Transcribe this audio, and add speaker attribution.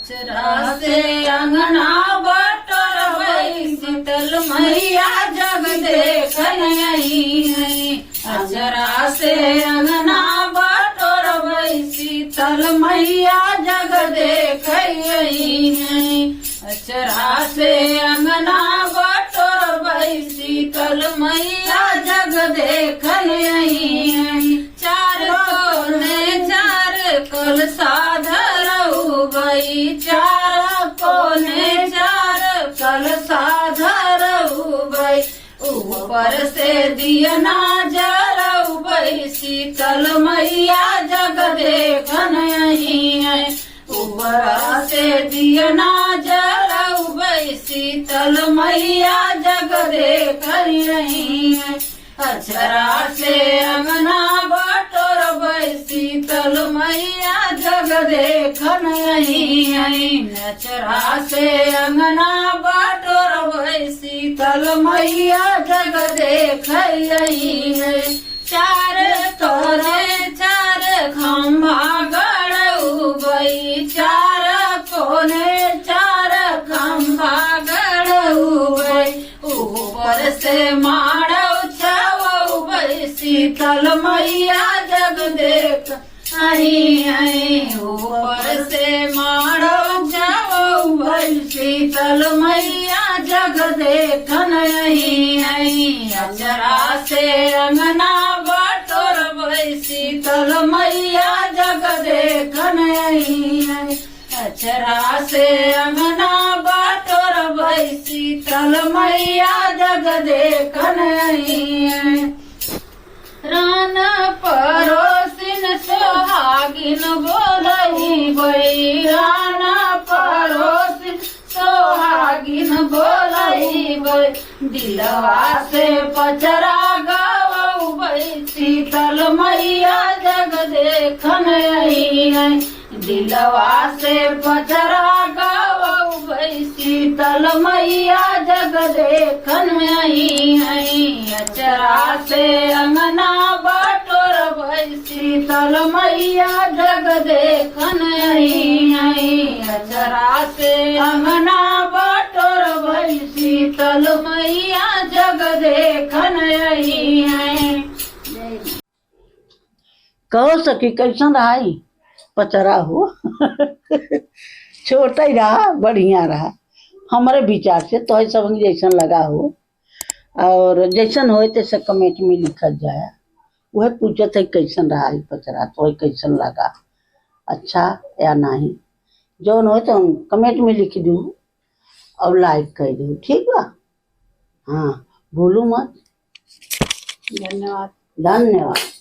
Speaker 1: अचरा से अंगना बटोरवई शीतल मैया जग देखन आई है। अचरा से अंगना बटोरवई शीतल मैया जग देखई आई है। अचरा से अंगना बटोरवई शीतल मैया जग देखन आई है। चार कोने चार कल साधरऊ गई, चार कोने चार कल साधरऊ गई। ऊपर से दिया ना जरऊ गई शीतल मैया जग देखन आई है। ऊपर से दिया ना जरऊ गई शीतल मैया जग देखन आई है। अचरा से अंगना बटोरवई शीतल मैया जग देखन आई है। अचरा से अंगना बटोरवई शीतल मैया जग देखई आई है। चार तोरे चार खम्भा गड़ऊ गई, चार कोने चार खम्भा गड़ऊ गई। ऊपर से माड़ऊ शीतल मैया जग देख आई है। ऊपर से मारो जाओ भाई शीतल मैया जग देखन आई है। अचरा से अंगना बटोरवई शीतल मैया जग देखन आई है। अचरा से अंगना बटोरवई शीतल मैया जग देखन आई है। रान परोसिन सोहागिन बोलई गई, रान परोसिन सोहागिन बोलई गई। दिलवा से पचरा गवऊ गई शीतल मैया जग देखन आई है। दिलवा से पचरा गवऊ गई शीतल मैया जग देखन आई है। अचरा से अंगना बटोरवई शीतल मैया जग देखन आई है। अचरा से अंगना बटोरवई शीतल मैया जग देखन आई है।
Speaker 2: कहो सकी कैसन रहा पचरा हो छोटा ही रहा बढ़िया रहा हमारे विचार से। तो सब जैसन लगा हो और जैसन हो तैसे कमेंट में लिखल जाए। वह पूछत है कैसन रहा पचरा, तो कैसन लगा, अच्छा या नहीं। जौन हो तो कमेंट में लिख दू और लाइक कर दू, ठीक बा। हाँ भूलू मत।
Speaker 1: धन्यवाद।
Speaker 2: धन्यवाद।